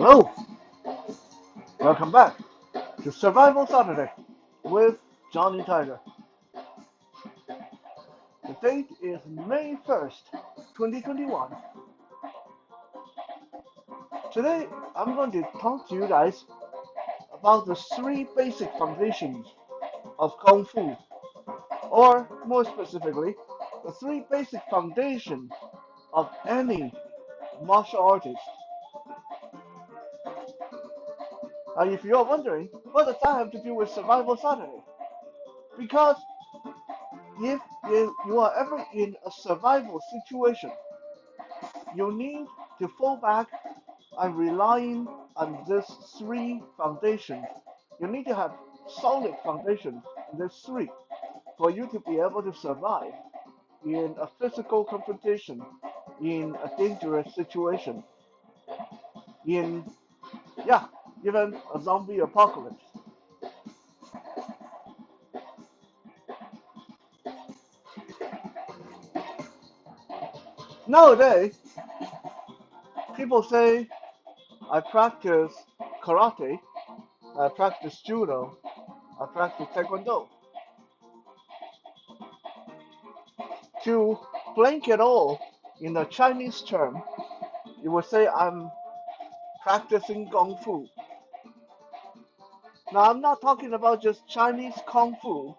Hello, welcome back to Survival Saturday with Johnny Tiger. The date is May 1st, 2021. Today I'm going to talk to you guys about the three basic foundations of Kung Fu, or more specifically, the three basic foundations of any martial artist. Now, if you're wondering, what does that have to do with Survival Saturday? Because if you are ever in a survival situation, you need to fall back and relying on these three foundations. You need to have solid foundations in these three for you to be able to survive in a physical confrontation, in a dangerous situation, in, yeah, even a zombie apocalypse. Nowadays, people say I practice karate, I practice judo, I practice taekwondo. To blanket all in a Chinese term, you would say I'm practicing Kung Fu. Now, I'm not talking about just Chinese Kung Fu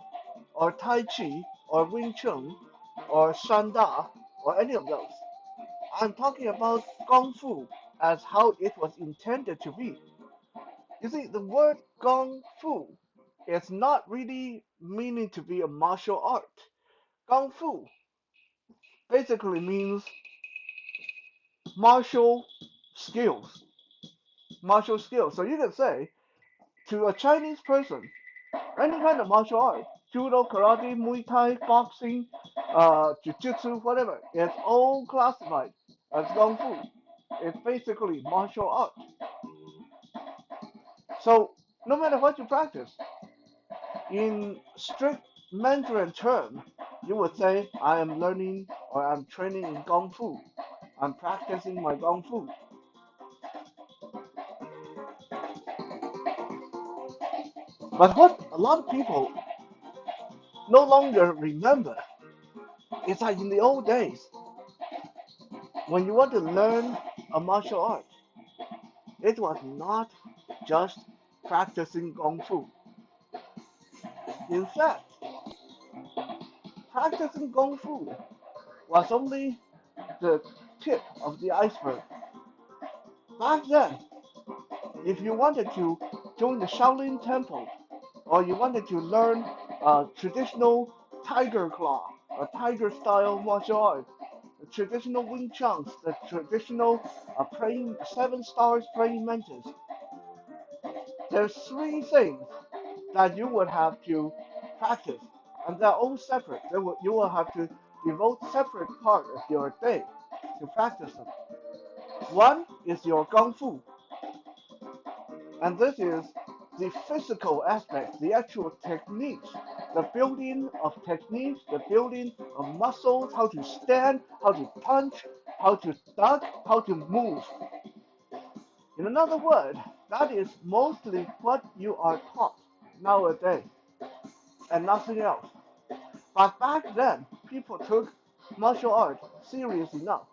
or Tai Chi or Wing Chun or Shanda or any of those. I'm talking about Kung Fu as how it was intended to be. You see, the word Kung Fu is not really meaning to be a martial art. Kung Fu basically means martial skills. Martial skills. So you can say to a Chinese person, any kind of martial art, judo, karate, muay thai, boxing, jiu-jitsu, whatever, it's all classified as kung fu. It's basically martial art. So no matter what you practice, in strict Mandarin term, you would say, I am learning or I'm training in kung fu. I'm practicing my kung fu. But what a lot of people no longer remember is that in the old days, when you want to learn a martial art, it was not just practicing Kung Fu. In fact, practicing Kung Fu was only the tip of the iceberg. Back then, if you wanted to join the Shaolin Temple or you wanted to learn traditional tiger claw, a tiger style martial art, the traditional Wing Chun, the traditional praying seven stars praying mantis, there's three things that you would have to practice, and they're all separate. You will have to devote separate part of your day to practice them. One is your kung fu, and this is the physical aspect, the actual techniques, the building of techniques, the building of muscles, how to stand, how to punch, how to duck, how to move. In another word, that is mostly what you are taught nowadays and nothing else. But back then, people took martial art serious enough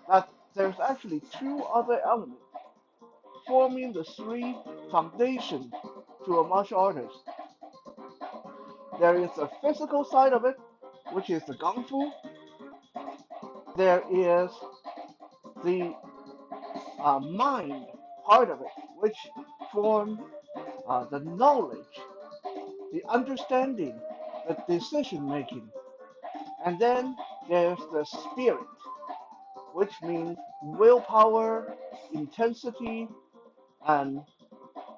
that there's actually two other elements forming the three foundations to a martial artist. There is the physical side of it, which is the kung fu. There is the mind part of it, which form the knowledge, the understanding, the decision making. And then there's the spirit, which means willpower, intensity, and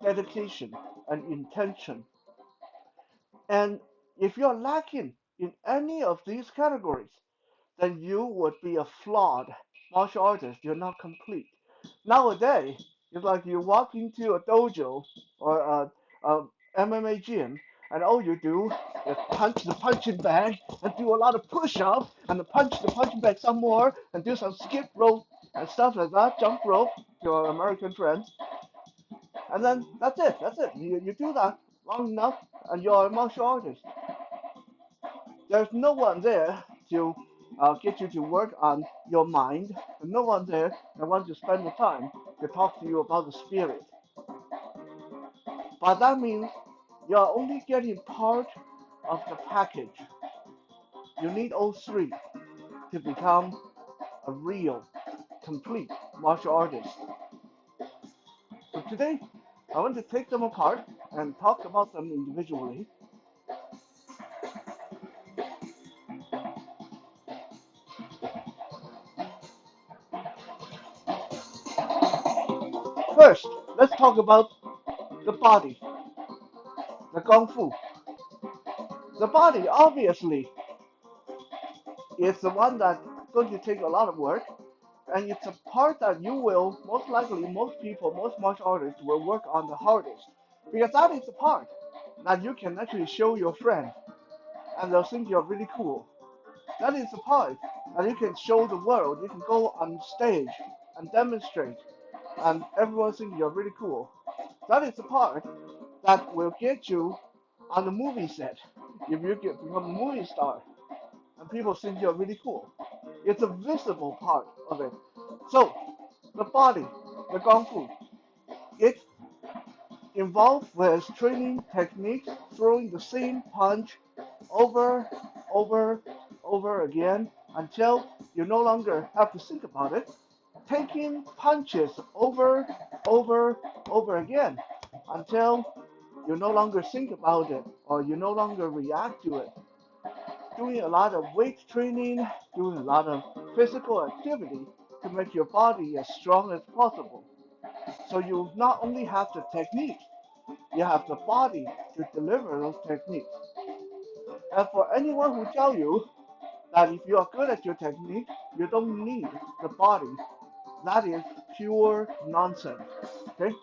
dedication and intention. And if you're lacking in any of these categories, then you would be a flawed martial artist. You're not complete. Nowadays, it's like you walk into a dojo or a MMA gym, and all you do is punch the punching bag and do a lot of push-ups, and punch the punching bag some more, and do some skip rope and stuff like that, jump rope. to our American friends, and then that's it. That's it. You do that long enough, and you're a martial artist. There's no one there to get you to work on your mind. There's no one there that wants to spend the time to talk to you about the spirit. But that means you're only getting part of the package. You need all three to become a real, complete martial artist. So today, I want to take them apart and talk about them individually. First, let's talk about the body, the Kung Fu. The body, obviously, is the one that's going to take a lot of work, and it's a part that you will, most likely, most people, most martial artists will work on the hardest. Because that is the part that you can actually show your friend, and they'll think you're really cool. That is the part that you can show the world. You can go on stage and demonstrate, and everyone thinks you're really cool. That is the part that will get you on the movie set if you get become a movie star, and people think you're really cool. It's a visible part of it. So the body, the Kung Fu, it involved with training techniques, throwing the same punch over, over, over again until you no longer have to think about it. Taking punches over, over, over again until you no longer think about it or you no longer react to it. Doing a lot of weight training, doing a lot of physical activity to make your body as strong as possible. So you not only have the technique, you have the body to deliver those techniques. And for anyone who tell you that if you are good at your technique, you don't need the body, that is pure nonsense. Okay?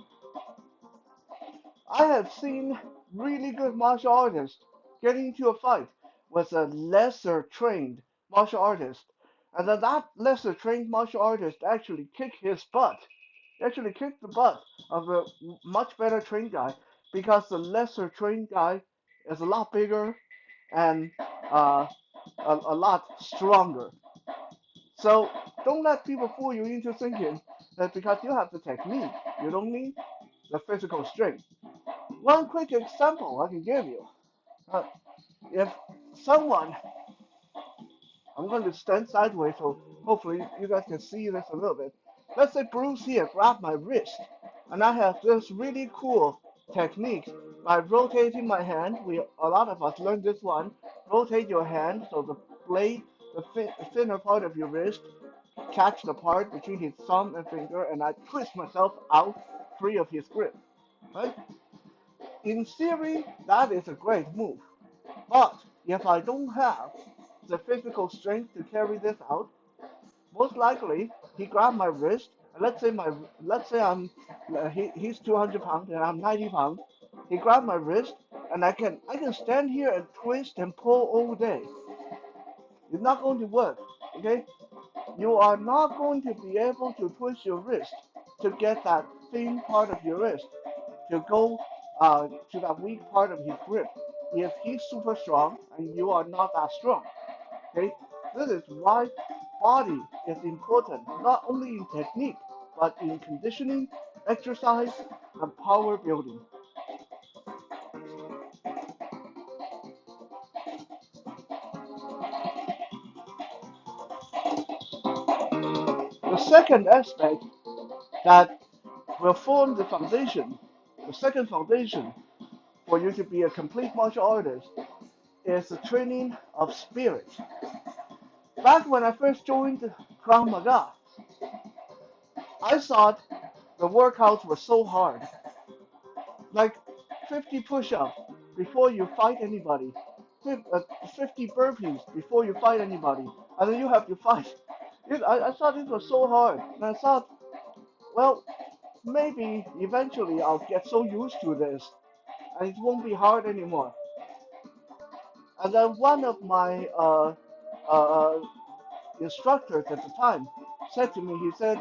I have seen really good martial artists getting into a fight with a lesser trained martial artist, and then that lesser trained martial artist actually kicked his butt, actually kicked the butt of a much better trained guy because the lesser trained guy is a lot bigger and uh, a lot stronger. So don't let people fool you into thinking that because you have the technique, you don't need the physical strength. One quick example I can give you. Uh, if someone, I'm going to stand sideways so hopefully you guys can see this a little bit. Let's say Bruce here grabbed my wrist, and I have this really cool technique by rotating my hand. A lot of us learned this one. Rotate your hand so the blade, the thinner part of your wrist, catch the part between his thumb and finger, and I twist myself out free of his grip. Right? In theory, that is a great move. But if I don't have the physical strength to carry this out, most likely he grabbed my wrist. And let's say he's 200 pounds and I'm 90 pounds. He grabbed my wrist, and I can stand here and twist and pull all day. It's not going to work. Okay, you are not going to be able to twist your wrist to get that thin part of your wrist to go to that weak part of his grip if he's super strong and you are not that strong. Okay, this is why body is important not only in technique but in conditioning, exercise, and power building. The second aspect that will form the foundation, the second foundation for you to be a complete martial artist is the training of spirit. Back when I first joined Krav Maga, I thought the workouts were so hard. Like 50 push-ups before you fight anybody, 50 burpees before you fight anybody, and then you have to fight. I thought it was so hard, and I thought, well, maybe eventually I'll get so used to this, and it won't be hard anymore. And then one of my uh, instructors at the time said to me, he said,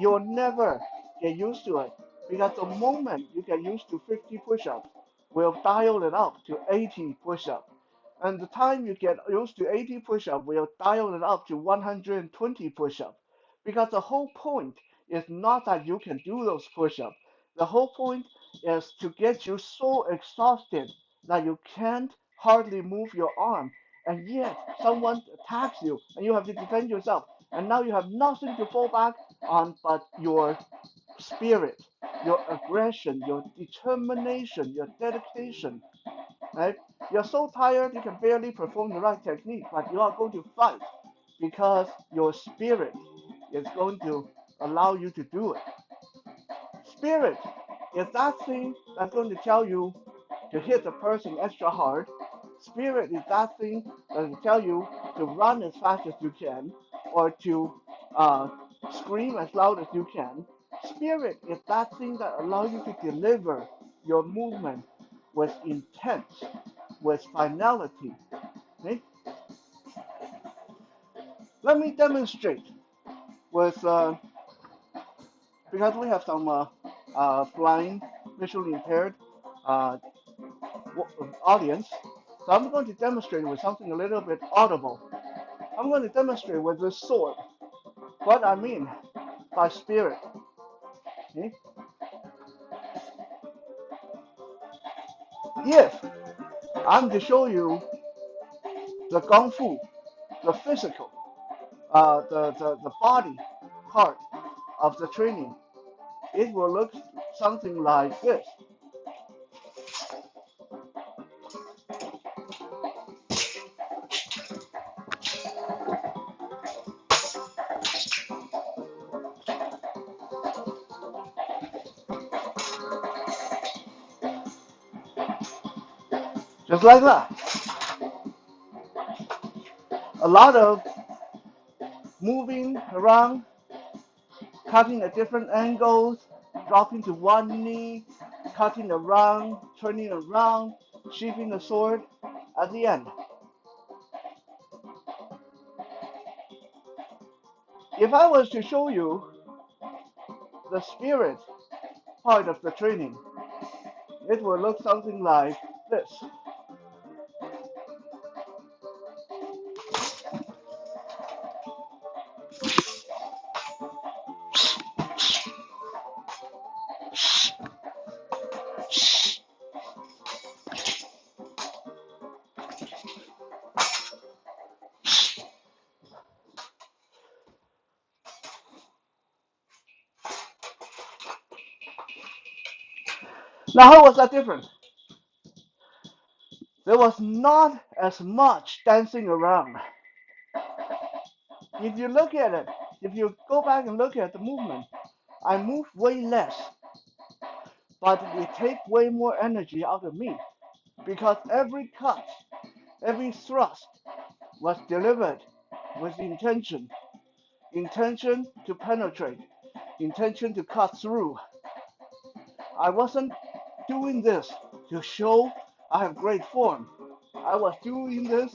you'll never get used to it because the moment you get used to 50 push-ups, we'll dial it up to 80 push-ups. And the time you get used to 80 push-ups, we'll dial it up to 120 push-ups. Because the whole point is not that you can do those push-ups. The whole point is to get you so exhausted that you can't hardly move your arm, and yet someone attacks you and you have to defend yourself, and now you have nothing to fall back on but your spirit, your aggression, your determination, your dedication, right? You're so tired you can barely perform the right technique, but you are going to fight because your spirit is going to allow you to do it. Spirit is that thing that's going to tell you to hit the person extra hard. Spirit is that thing that will tell you to run as fast as you can or to uh, scream as loud as you can. Spirit is that thing that allows you to deliver your movement with intent, with finality. Okay? Let me demonstrate with, because we have some blind, visually impaired uh, audience, so I'm going to demonstrate with something a little bit audible. I'm going to demonstrate with this sword what I mean by spirit. Okay? If I'm to show you the kung fu, the physical, the body part of the training, it will look something like this. Just like that. A lot of moving around, cutting at different angles, dropping to one knee, cutting around, turning around, sheathing the sword at the end. If I was to show you the spirit part of the training, it will look something like this. Now, how was that different? There was not as much dancing around. If you look at it, if you go back and look at the movement, I move way less, but it takes way more energy out of me because every cut, every thrust was delivered with intention. Intention to penetrate, intention to cut through. I wasn't doing this to show I have great form. I was doing this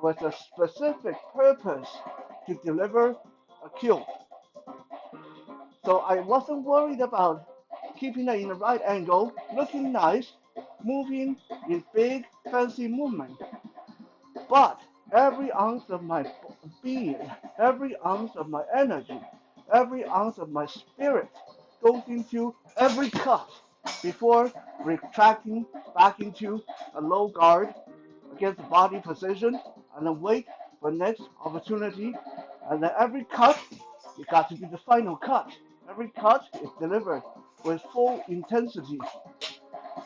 with a specific purpose to deliver a kill. So I wasn't worried about keeping it in the right angle, looking nice, moving in big, fancy movement. But every ounce of my being, every ounce of my energy, every ounce of my spirit goes into every cut before retracting back into a low guard against the body position and then wait for next opportunity. And then every cut, it got to be the final cut. Every cut is delivered with full intensity.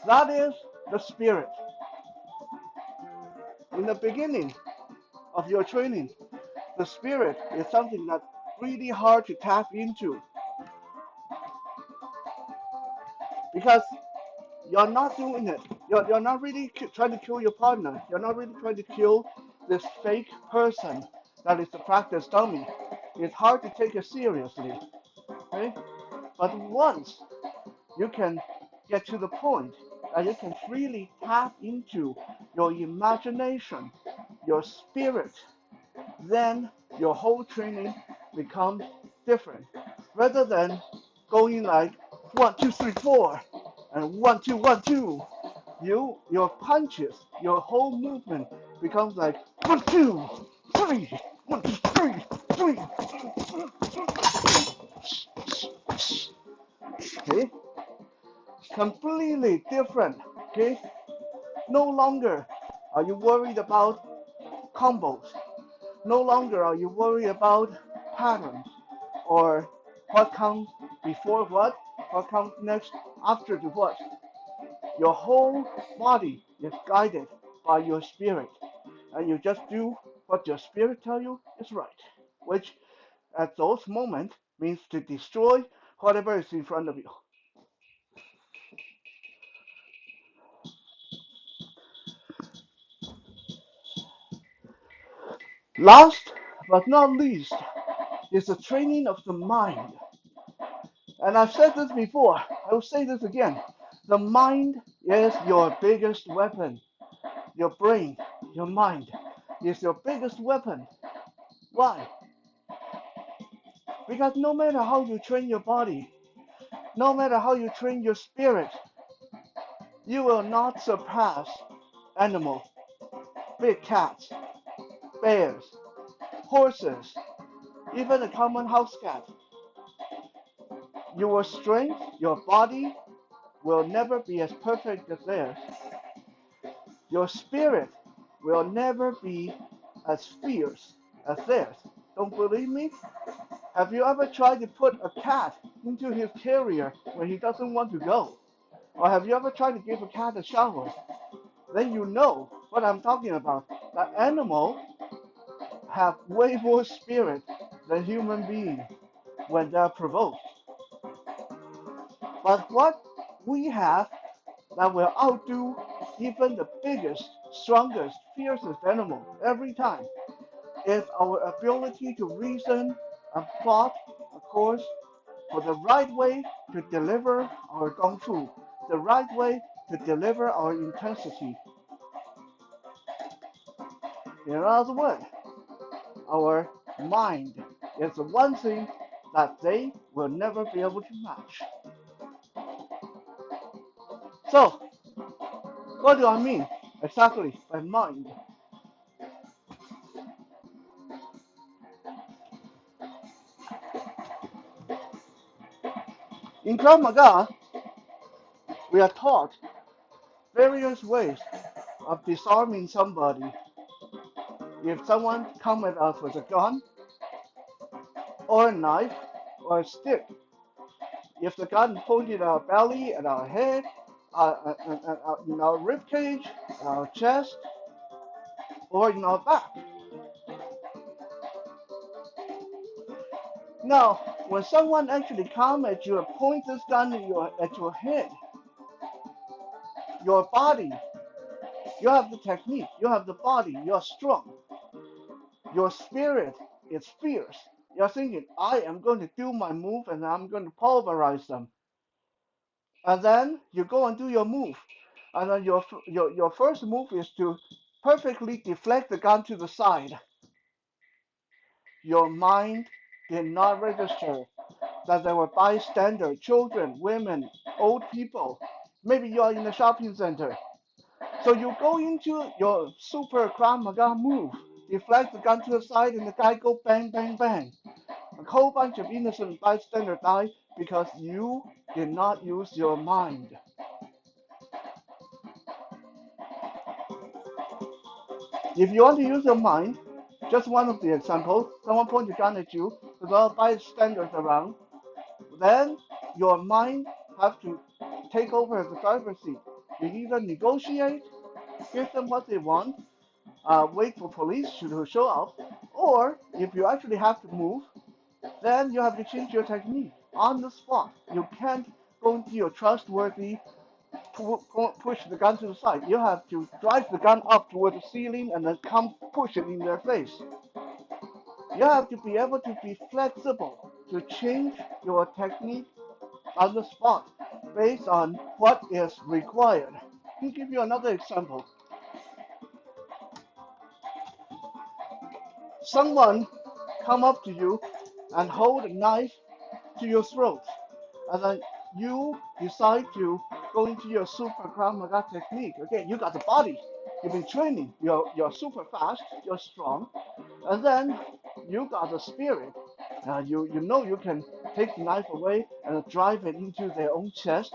That is the spirit. In the beginning of your training, the spirit is something that's really hard to tap into because you're not doing it. You're not really trying to kill your partner. You're not really trying to kill this fake person that is the practice dummy. It's hard to take it seriously. Okay? But once you can get to the point that you can freely tap into your imagination, your spirit, then your whole training becomes different. rather than going like 1, 2, 3, 4 and 1, 2, 1, 2. Your punches, your whole movement becomes like 1, 2, 3, 1, 2, 3, 3. Okay, completely different. Okay, no longer are you worried about combos. No longer are you worried about patterns or what comes before what comes next after the what. Your whole body is guided by your spirit, and you just do what your spirit tells you is right, which at those moments means to destroy whatever is in front of you. Last but not least is the training of the mind. And I've said this before, I will say this again. The mind is your biggest weapon. Your brain, your mind is your biggest weapon. Why? Because no matter how you train your body, no matter how you train your spirit, you will not surpass animals, big cats, bears, horses, even a common house cat. Your strength, your body will never be as perfect as theirs. Your spirit will never be as fierce as theirs. Don't believe me? Have you ever tried to put a cat into his carrier when he doesn't want to go? Or have you ever tried to give a cat a shower? Then you know what I'm talking about. That animal have way more spirit than human beings when they're provoked. But what we have that will outdo even the biggest, strongest, fiercest animal every time is our ability to reason and plot a course for the right way to deliver our gong fu, the right way to deliver our intensity. In other words, our mind is the one thing that they will never be able to match. So, what do I mean exactly by mind? In Krav Maga, we are taught various ways of disarming somebody. If someone comes at us with a gun, or a knife, or a stick, if the gun pointed at our belly, at our head, in our rib cage, our chest, or in our back. Now, when someone actually comes at you and points this gun at your head, your body, you have the technique, you have the body, you're strong. Your spirit is fierce. You're thinking, I am going to do my move and I'm going to pulverize them. And then you go and do your move. And then your first move is to perfectly deflect the gun to the side. Your mind did not register that there were bystanders, children, women, old people. Maybe you are in a shopping center. So you go into your super Krav Maga move, deflect the gun to the side, and the guy go bang, bang, bang. A whole bunch of innocent bystanders die because you did not use your mind. If you want to use your mind, just one of the examples, someone points a gun at you with all bystanders around, then your mind have to take over the driver's seat. You either negotiate, give them what they want, wait for police to show up, or if you actually have to move, then you have to change your technique on the spot. You can't go into your trustworthy push the gun to the side. You have to drive the gun up toward the ceiling and then come push it in their face. You have to be able to be flexible to change your technique on the spot based on what is required. Let me give you another example. Someone come up to you and hold a knife to your throat, and then you decide to go into your super Krav Maga technique. Again, you got the body, you've been training, you're super fast, you're strong, and then you got the spirit. You know you can take the knife away and drive it into their own chest,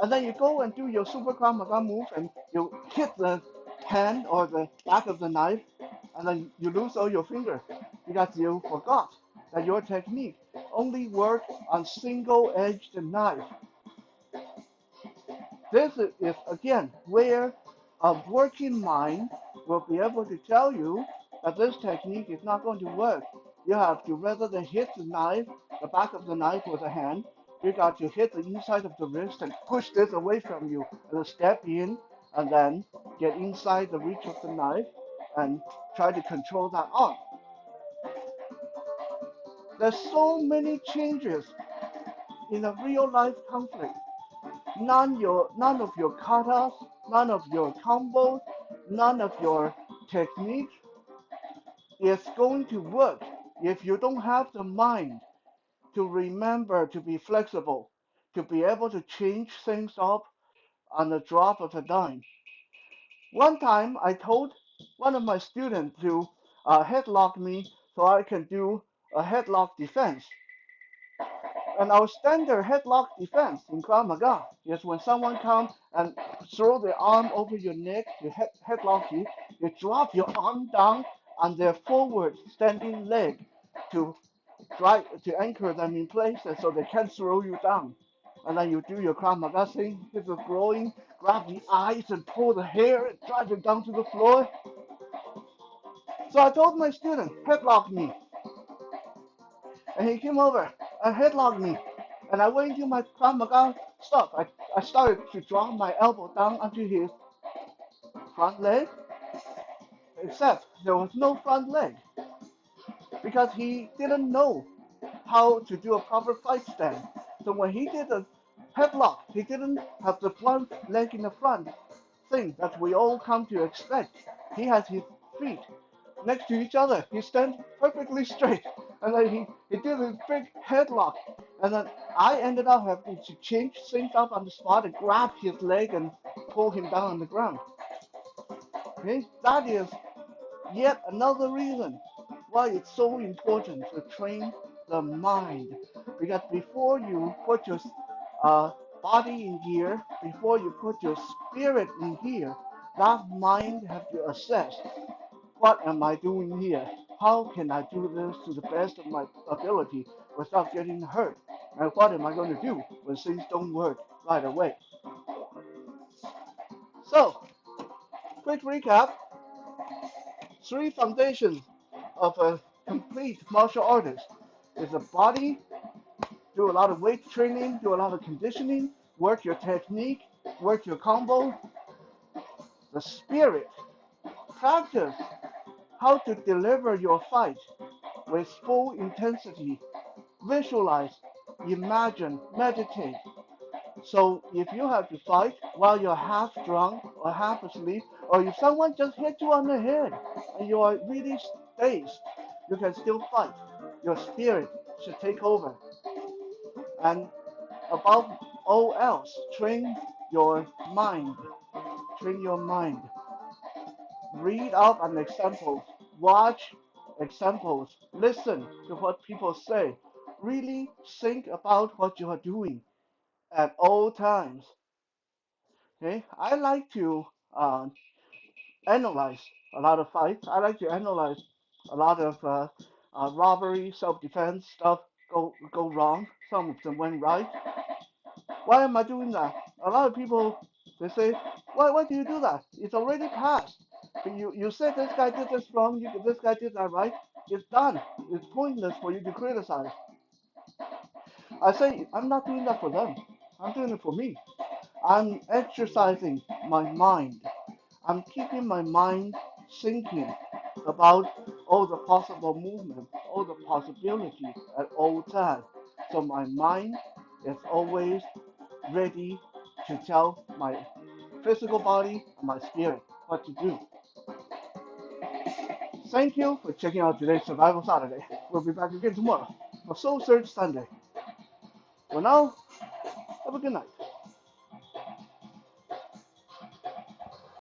and then you go and do your super Krav Maga move, and you hit the hand or the back of the knife, and then you lose all your fingers because you forgot that your technique only work on single-edged knife. This is again where a working mind will be able to tell you that this technique is not going to work. You have to, rather than hit the knife, the back of the knife with a hand, you got to hit the inside of the wrist and push this away from you, and then step in and then get inside the reach of the knife and try to control that arm. There's so many changes in a real life conflict. None of your katas, none of your combos, none of your technique is going to work if you don't have the mind to remember to be flexible, to be able to change things up on the drop of a dime. One time I told one of my students to headlock me so I can do a headlock defense. And our standard headlock defense in Krav Maga is when someone comes and throw their arm over your neck to headlock you, you drop your arm down on their forward standing leg to try to anchor them in place and so they can't throw you down. And then you do your Krav Maga thing, hit the groin, grab the eyes and pull the hair and drive it down to the floor. So I told my student, headlock me. And he came over and headlocked me. And I went into my Krav Maga stuff. I started to draw my elbow down onto his front leg, except there was no front leg because he didn't know how to do a proper fight stand. So when he did a headlock, he didn't have the front leg in the front thing that we all come to expect. He has his feet next to each other. He stands perfectly straight. And then he did a big headlock. And then I ended up having to change things up on the spot and grab his leg and pull him down on the ground. Okay? That is yet another reason why it's so important to train the mind. Because before you put your uh, body in gear, before you put your spirit in gear, that mind have to assess, what am I doing here? How can I do this to the best of my ability without getting hurt? And what am I going to do when things don't work right away? So, quick recap. Three foundations of a complete martial artist is the body, do a lot of weight training, do a lot of conditioning, work your technique, work your combo. The spirit, practice how to deliver your fight with full intensity. Visualize, imagine, meditate. So if you have to fight while you're half drunk or half asleep, or if someone just hit you on the head and you are really dazed, you can still fight. Your spirit should take over. And above all else, train your mind. Train your mind. Read up on examples. Watch examples. Listen to what people say. Really think about what you are doing at all times. Okay, I like to analyze a lot of fights. I like to analyze a lot of robbery, self-defense stuff go wrong. Some of them went right. Why am I doing that? A lot of people they say, why do you do that? It's already passed. But you said this guy did this wrong. This guy did that right. It's done. It's pointless for you to criticize. I say I'm not doing that for them. I'm doing it for me. I'm exercising my mind. I'm keeping my mind thinking about all the possible movement, all the possibilities at all times. So my mind is always ready to tell my physical body and my spirit what to do. Thank you for checking out today's Survival Saturday. We'll be back again tomorrow for Soul Search Sunday. Well, now, have a good night.